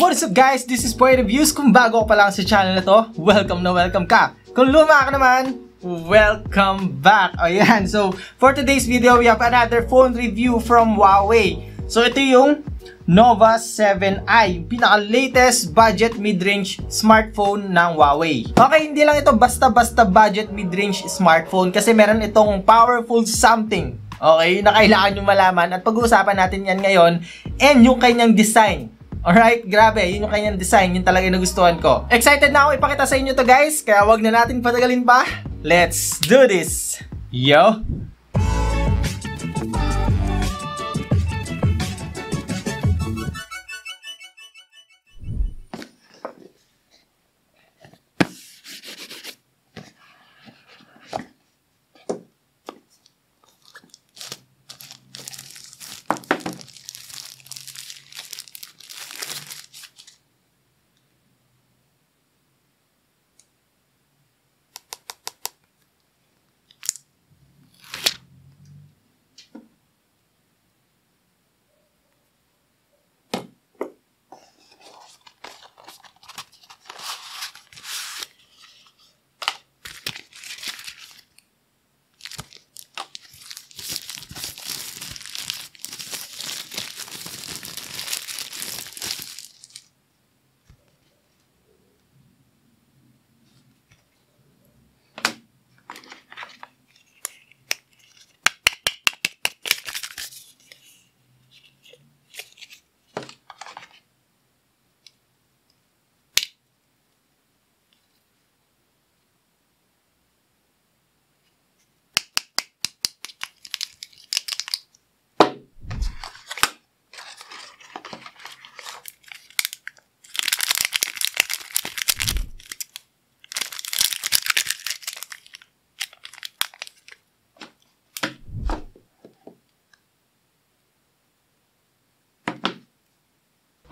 What is up guys? This is Huawei Reviews. Kung bago ka pa lang sa channel na to, welcome na welcome ka. Kung luma ka naman, welcome back. Ayan, so for today's video, we have another phone review from Huawei. So ito yung Nova 7i, yung pinaka-latest budget mid-range smartphone ng Huawei. Okay, hindi lang ito basta-basta budget mid-range smartphone kasi meron itong powerful something. Okay, na kailangan nyo malaman at pag-uusapan natin yan ngayon and yung kanyang design. Alright, grabe, yun yung kanyang design, yun talaga yung nagustuhan ko. Excited na ako ipakita sa inyo to guys, kaya wag na natin patagalin pa. Let's do this! Yo!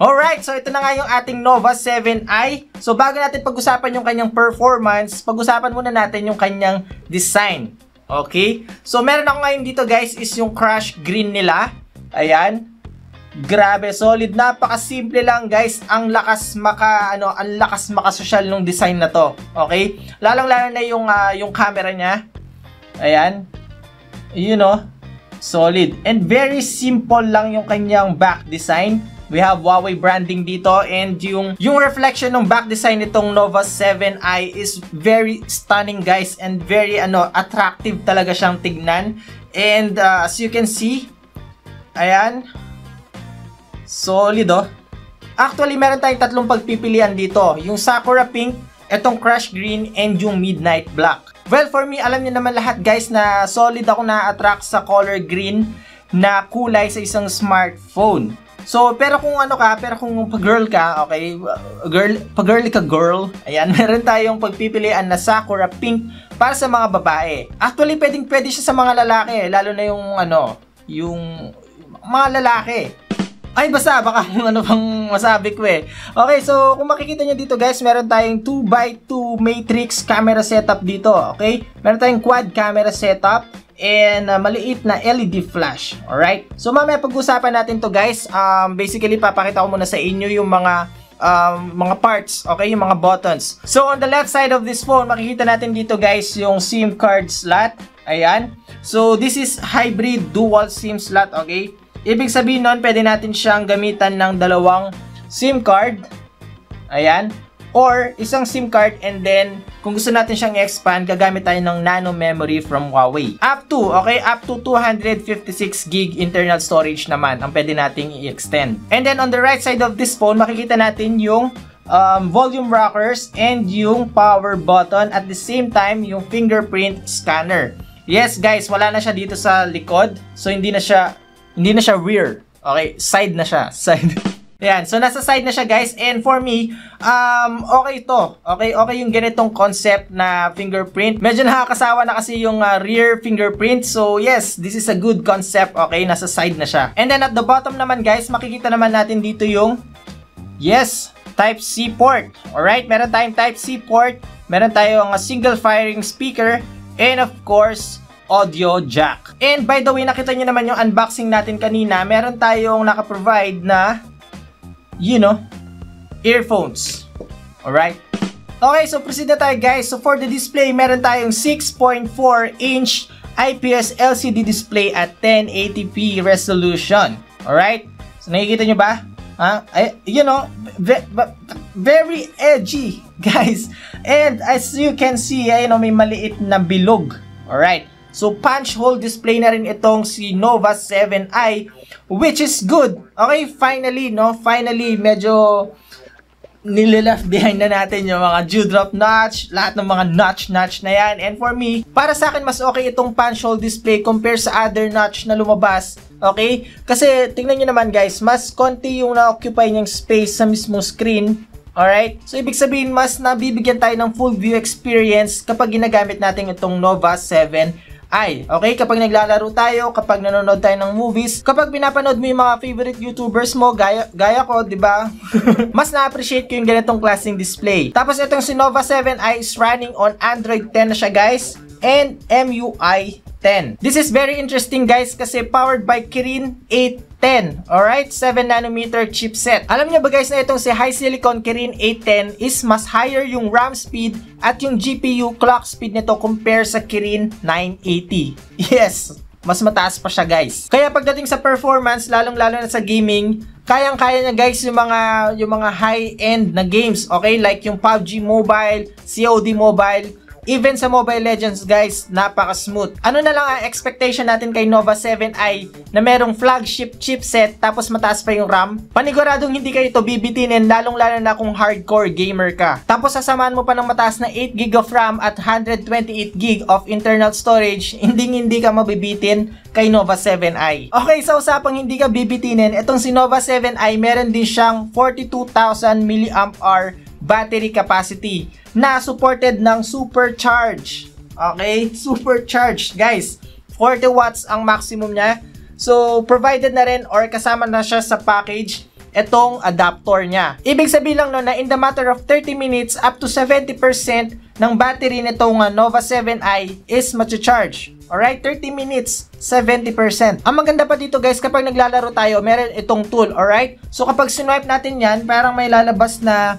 Alright, so ito na nga yung ating Nova 7i. So bago natin pag-usapan yung kanyang performance, pag-usapan muna natin yung kanyang design. Okay? So meron ako ngayon dito guys is yung crush green nila. Ayan. Grabe, solid. Napaka-simple lang guys. Ang lakas makasosyal ng design na to. Okay? Lalang-lalo na yung camera niya. Ayan. You know, solid. And very simple lang yung kanyang back design. We have Huawei branding dito and yung reflection ng back design nitong Nova 7i is very stunning guys and very attractive talaga siyang tignan. And as you can see, ayan, solid oh. Actually, meron tayong tatlong pagpipilian dito. Yung Sakura Pink, etong Crush Green, and yung Midnight Black. Well, for me, alam niyo naman lahat guys na solid ako na-attract sa color green na kulay sa isang smartphone. So, pero kung pag-girl ka, okay, pag-girly ka girl, ayan, meron tayong pagpipilian na Sakura Pink para sa mga babae. Actually, pwede siya sa mga lalaki, lalo na yung mga lalaki. Ay, basta, baka ano pang masabi ko eh. Okay, so, kung makikita nyo dito guys, meron tayong 2x2 matrix camera setup dito, okay? Meron tayong quad camera setup and maliit na LED flash. Alright? So mamaya pag-usapan natin to guys. Basically papakita ko muna sa inyo yung mga parts, okay? Yung mga buttons. So on the left side of this phone, makikita natin dito guys yung SIM card slot. Ayan. So this is hybrid dual SIM slot, okay? Ibig sabihin nun, pwede natin siyang gamitan ng dalawang SIM card. Ayan. Or isang SIM card and then kung gusto natin siyang i-expand, gagamit tayo ng nano memory from Huawei. Up to 256 gig internal storage naman ang pwede nating i-extend. And then on the right side of this phone, makikita natin yung volume rockers and yung power button, at the same time yung fingerprint scanner. Yes guys, wala na siya dito sa likod. So hindi na siya rear. Okay, side na siya. Side. Ayan, so nasa side na siya guys, and for me, okay ito. Okay yung ganitong concept na fingerprint. Medyo nakakasawa na kasi yung rear fingerprint. So yes, this is a good concept. Okay, nasa side na siya. And then at the bottom naman guys, makikita naman natin dito yung, yes, Type-C port. Alright, meron tayong Type-C port. Meron tayong single firing speaker. And of course, audio jack. And by the way, nakita nyo naman yung unboxing natin kanina. Meron tayong naka-provide na, you know, earphones. Alright? Okay, so proceed na tayo guys. So for the display, meron tayong 6.4-inch IPS LCD display at 1080p resolution. Alright? So nakikita nyo ba? You know, very edgy, guys. And as you can see, you know, may maliit na bilog. Alright? So punch hole display na rin itong si Nova 7i, which is good. Okay, finally, no? Finally, medyo nilileft behind na natin yung mga dewdrop notch, lahat ng mga notch na yan. And for me, para sa akin, mas okay itong punch hole display compare sa other notch na lumabas. Okay? Kasi, tingnan nyo naman guys, mas konti yung na-occupy niyang space sa mismong screen. Alright? So, ibig sabihin, mas nabibigyan tayo ng full view experience kapag ginagamit natin itong Nova 7i. Okay? Kapag naglalaro tayo, kapag nanonood tayo ng movies, kapag pinapanood mo yung mga favorite YouTubers mo, gaya ko, di ba? Mas na-appreciate ko yung ganitong klaseng display. Tapos itong si Nova 7i is running on Android 10 na siya guys, and MUI 10. This is very interesting guys kasi powered by Kirin 810. Alright? 7nm chipset. Alam niyo ba guys na itong si high silicon Kirin 810 is mas higher yung RAM speed at yung GPU clock speed nito compare sa Kirin 980. Yes! Mas mataas pa siya guys. Kaya pagdating sa performance, lalong-lalo na sa gaming, kayang-kaya niya guys yung mga high-end na games. Okay? Like yung PUBG Mobile, COD Mobile, even sa Mobile Legends guys, napaka-smooth. Ano na lang ang expectation natin kay Nova 7i na merong flagship chipset tapos mataas pa yung RAM? Paniguradong hindi kayo ito bibitinin lalong-lalo na kung hardcore gamer ka. Tapos sasamahan mo pa ng mataas na 8GB of RAM at 128GB of internal storage, hindi ka mabibitin kay Nova 7i. Okay, sa usapang hindi ka bibitinin, itong si Nova 7i meron din siyang 42,000 mAh battery capacity na supported ng supercharge. Okay? Supercharge, guys. 40 watts ang maximum niya. So, provided na rin or kasama na siya sa package itong adapter niya. Ibig sabihin lang no, na in the matter of 30 minutes, up to 70% ng battery nitong Nova 7i is macha-charge. Alright, 30 minutes, 70%. Ang maganda pa dito guys, kapag naglalaro tayo, meron itong tool, alright? So kapag swipe natin yan, parang may lalabas na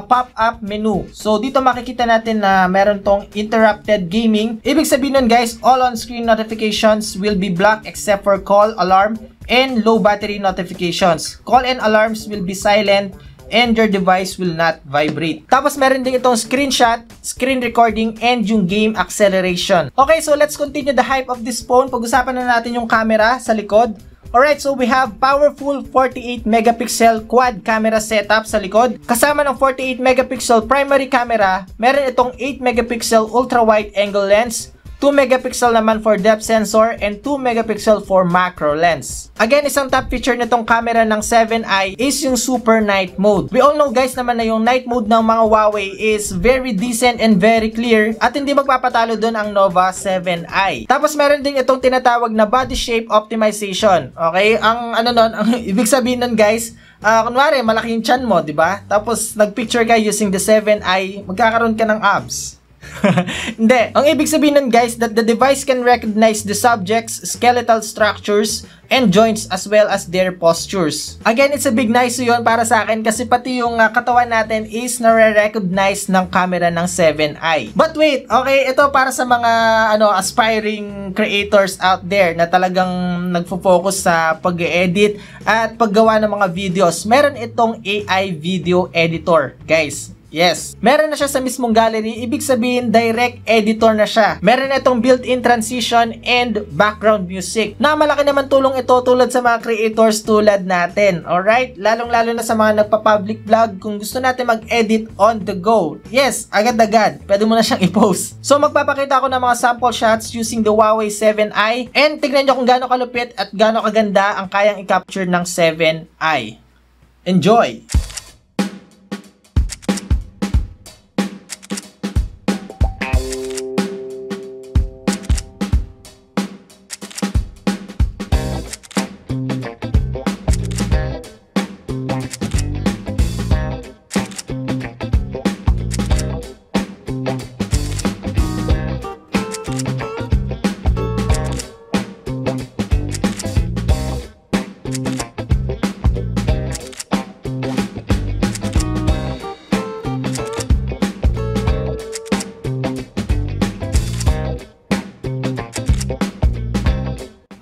pop-up menu. So dito makikita natin na meron tong interrupted gaming. Ibig sabihin nun guys, all on-screen notifications will be blocked except for call, alarm, and low battery notifications. Call and alarms will be silent and your device will not vibrate. Tapos meron din itong screenshot, screen recording, and yung game acceleration. Okay, so let's continue the hype of this phone. Pag-usapan na natin yung camera sa likod. Alright, so we have powerful 48 megapixel quad camera setup sa likod. Kasama ng 48 megapixel primary camera, meron itong 8 megapixel ultra wide angle lens, 2 megapixel naman for depth sensor, and 2 megapixel for macro lens. Again, isang top feature nitong camera ng 7i is yung super night mode. We all know guys naman na yung night mode ng mga Huawei is very decent and very clear at hindi magpapatalo dun ang Nova 7i. Tapos meron din itong tinatawag na body shape optimization. Okay? Ang ano nun, ang ibig sabihin nun guys, kunwari malaki yung chan mo, di ba? Tapos nagpicture ka using the 7i, magkakaroon ka ng abs. Hindi. Ang ibig sabihin nun guys, that the device can recognize the subject's skeletal structures and joints as well as their postures. Again, it's a big nice yun para sa akin kasi pati yung katawan natin is nare-recognize ng camera ng 7i. But wait, okay, ito para sa mga aspiring creators out there na talagang nagfo-focus sa pag-edit at paggawa ng mga videos. Meron itong AI video editor, guys. Yes, meron na siya sa mismong gallery, ibig sabihin direct editor na siya. Meron na itong built-in transition and background music. Na malaki naman tulong ito tulad sa mga creators tulad natin. Alright? Lalong-lalo na sa mga nagpa-public vlog kung gusto natin mag-edit on the go. Yes, agad-agad. Pwede mo na siyang i-post. So magpapakita ako ng mga sample shots using the Huawei 7i and tignan nyo kung gaano kalupit at gaano kaganda ang kayang i-capture ng 7i. Enjoy!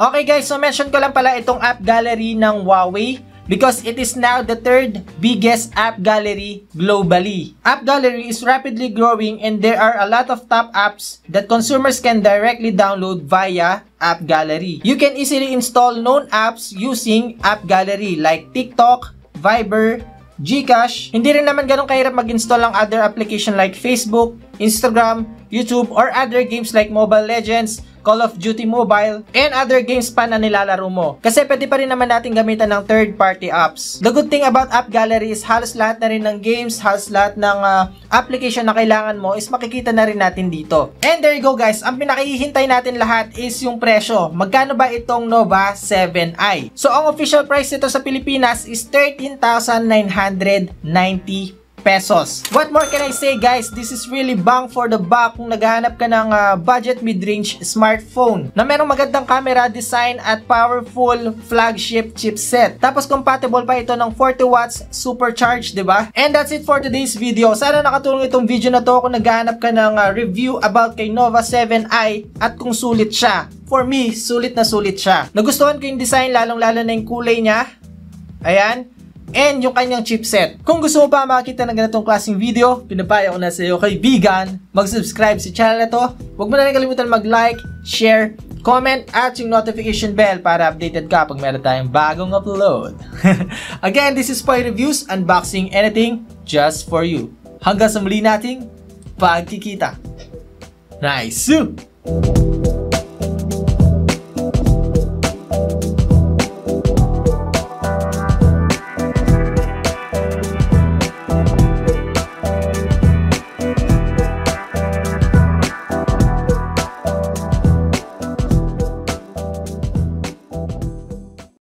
Okay guys, so mention ko lang pala itong app gallery ng Huawei because it is now the third biggest app gallery globally. App gallery is rapidly growing and there are a lot of top apps that consumers can directly download via app gallery. You can easily install known apps using app gallery like TikTok, Viber, Gcash. Hindi rin naman ganun kahirap mag-install ng other application like Facebook, Instagram, YouTube, or other games like Mobile Legends, Call of Duty Mobile, and other games pa na nilalaro mo. Kasi pwede pa rin naman natin gamitan ng third-party apps. The good thing about app gallery is halos lahat na rin ng games, halos lahat ng application na kailangan mo is makikita na rin natin dito. And there you go guys, ang pinakihihintay natin lahat is yung presyo. Magkano ba itong Nova 7i? So ang official price nito sa Pilipinas is 13,990 pesos. What more can I say guys? This is really bang for the buck kung naghahanap ka ng budget mid-range smartphone na merong magandang camera, design at powerful flagship chipset. Tapos compatible pa ito ng 40 watts supercharged, diba? And that's it for today's video. Sana nakatulong itong video na to kung naghahanap ka ng review about kay Nova 7i at kung sulit siya. For me, sulit na sulit siya. Nagustuhan ko yung design, lalong-lalo na yung kulay niya. Ayan. And yung kanyang chipset. Kung gusto mo pa makakita ng ganitong klaseng video, pinapaya ko na sa iyo kaibigan, mag-subscribe sa channel na to. Huwag mo na rin kalimutan mag-like, share, comment, at yung notification bell para updated ka pag meron tayong bagong upload. Again, this is Poy Reviews, unboxing anything just for you. Hanggang sa muli nating pagkikita. Nice!